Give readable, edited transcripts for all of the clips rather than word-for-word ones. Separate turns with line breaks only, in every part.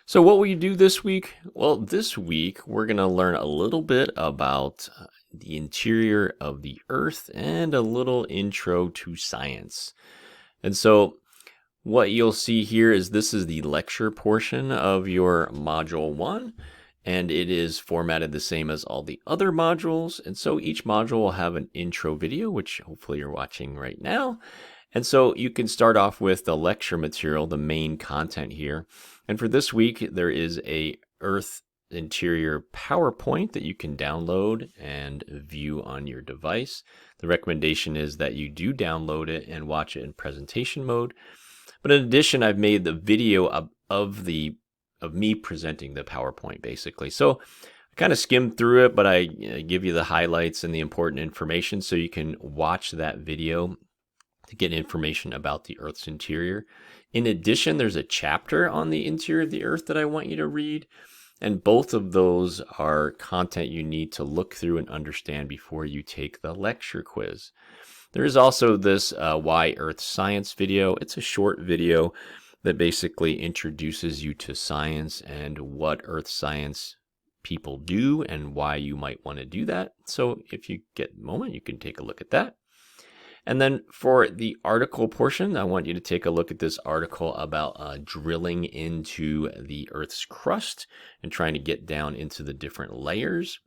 So what will you do this week? Well, this week we're going to learn a little bit about the interior of the Earth and a little intro to science. And so what you'll see here is this is the lecture portion of your Module 1, and it is formatted the same as all the other modules. And so each module will have an intro video, which hopefully you're watching right now. And so you can start off with the lecture material, the main content here. And for this week, there is a Earth interior PowerPoint that you can download and view on your device. The recommendation is that you do download it and watch it in presentation mode. But in addition, I've made the video of me presenting the PowerPoint basically. So I kind of skimmed through it, but I give you the highlights and the important information so you can watch that video to get information about the Earth's interior. In addition, there's a chapter on the interior of the Earth that I want you to read. And both of those are content you need to look through and understand before you take the lecture quiz. There is also this Why Earth Science video. It's a short video that basically introduces you to science and what Earth science people do and why you might want to do that. So if you get a moment, you can take a look at that. And then for the article portion, I want you to take a look at this article about drilling into the Earth's crust and trying to get down into the different layers.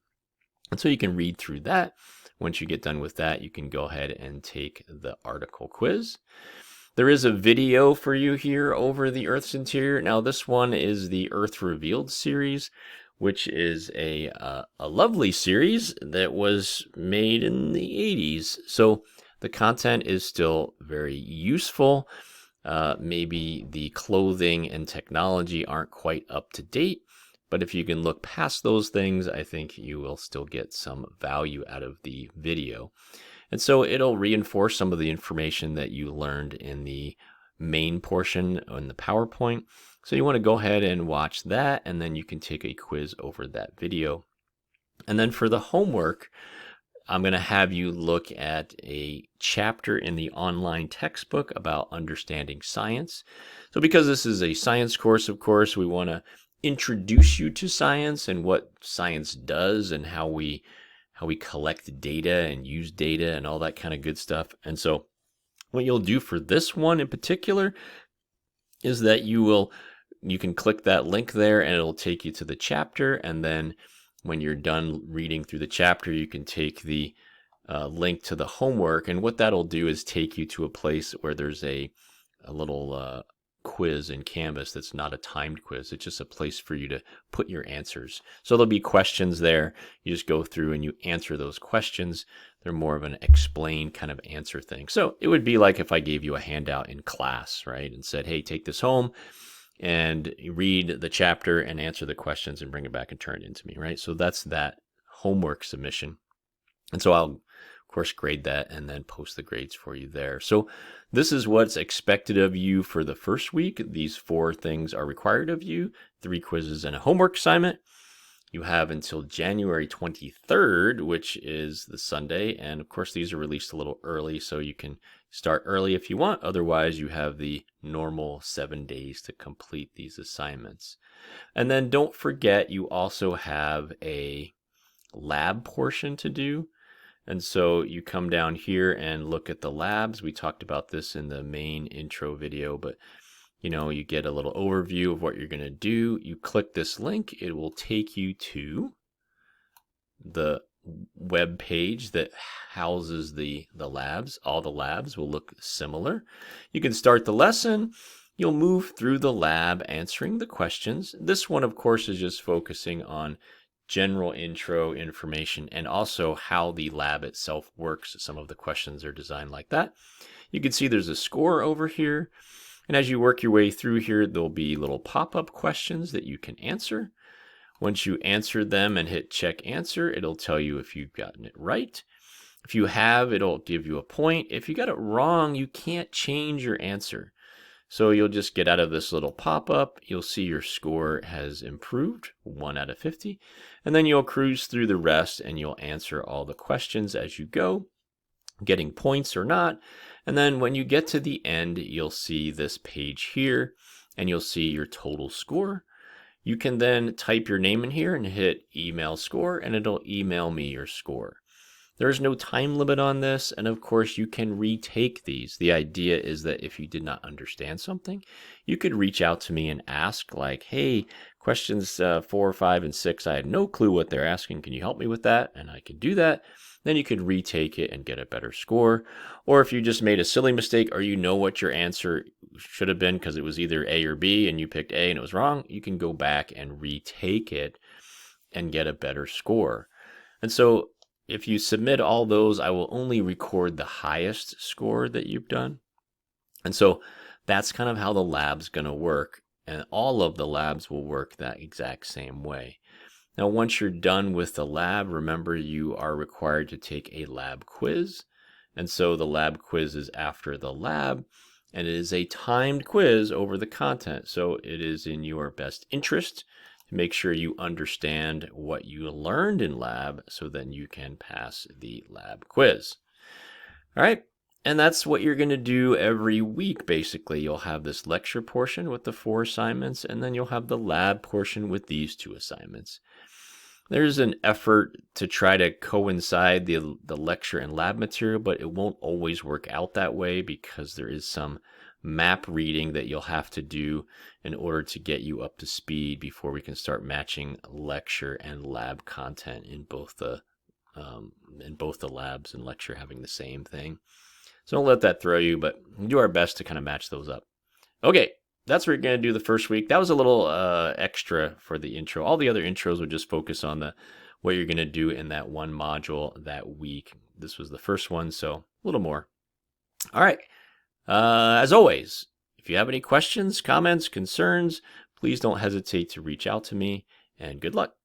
And so you can read through that. Once you get done with that, you can go ahead and take the article quiz. There is a video for you here over the Earth's interior. Now, this one is the Earth Revealed series, which is a lovely series that was made in the 80s. So the content is still very useful. Maybe the clothing and technology aren't quite up to date, but if you can look past those things, I think you will still get some value out of the video. And so it'll reinforce some of the information that you learned in the main portion in the PowerPoint. So you want to go ahead and watch that, and then you can take a quiz over that video. And then for the homework, I'm going to have you look at a chapter in the online textbook about understanding science. So because this is a science course, of course, we want to introduce you to science and what science does and how we collect data and use data and all that kind of good stuff. And so what you'll do for this one in particular is that you can click that link there and it'll take you to the chapter, and then when you're done reading through the chapter, you can take the link to the homework, and what that'll do is take you to a place where there's a little quiz in Canvas that's not a timed quiz. It's just a place for you to put your answers. So there'll be questions there. You just go through and you answer those questions. They're more of an explain kind of answer thing. So it would be like if I gave you a handout in class, right, and said, hey, take this home and read the chapter and answer the questions and bring it back and turn it into me, right? So that's that homework submission. And so I'll, of course, grade that and then post the grades for you there. So this is what's expected of you for the first week. These 4 things are required of you: 3 quizzes and a homework assignment. You have until January 23rd, which is the Sunday. And of course, these are released a little early, so you can start early if you want. Otherwise, you have the normal 7 days to complete these assignments. And then don't forget, you also have a lab portion to do. And so you come down here and look at the labs. We talked about this in the main intro video, but you get a little overview of what you're going to do. You click this link, it will take you to the web page that houses the labs. All the labs will look similar. You can start the lesson. You'll move through the lab answering the questions. This one, of course, is just focusing on general intro information and also how the lab itself works. Some of the questions are designed like that. You can see there's a score over here. And as you work your way through here, there'll be little pop-up questions that you can answer. Once you answer them and hit check answer, it'll tell you if you've gotten it right. If you have, it'll give you a point. If you got it wrong, you can't change your answer. So you'll just get out of this little pop-up. You'll see your score has improved, 1 out of 50. And then you'll cruise through the rest and you'll answer all the questions as you go, getting points or not. And then when you get to the end, you'll see this page here and you'll see your total score. You can then type your name in here and hit email score, and it'll email me your score. There's no time limit on this, and of course you can retake these. The idea is that if you did not understand something, you could reach out to me and ask like, hey, questions 4, 5, and 6, I had no clue what they're asking. Can you help me with that? And I can do that. Then you could retake it and get a better score. Or if you just made a silly mistake or you know what your answer should have been because it was either A or B and you picked A and it was wrong, you can go back and retake it and get a better score. And so if you submit all those, I will only record the highest score that you've done. And so that's kind of how the lab's going to work. And all of the labs will work that exact same way. Now, once you're done with the lab, remember you are required to take a lab quiz. And so the lab quiz is after the lab, and it is a timed quiz over the content. So it is in your best interest to make sure you understand what you learned in lab so then you can pass the lab quiz. All right. And that's what you're going to do every week, basically. You'll have this lecture portion with the 4 assignments, and then you'll have the lab portion with these 2 assignments. There's an effort to try to coincide the lecture and lab material, but it won't always work out that way because there is some map reading that you'll have to do in order to get you up to speed before we can start matching lecture and lab content in both the labs and lecture having the same thing. So don't let that throw you, but we'll do our best to kind of match those up. Okay, that's what we're going to do the first week. That was a little extra for the intro. All the other intros would just focus on what you're going to do in that one module that week. This was the first one, so a little more. All right. As always, if you have any questions, comments, concerns, please don't hesitate to reach out to me, and good luck.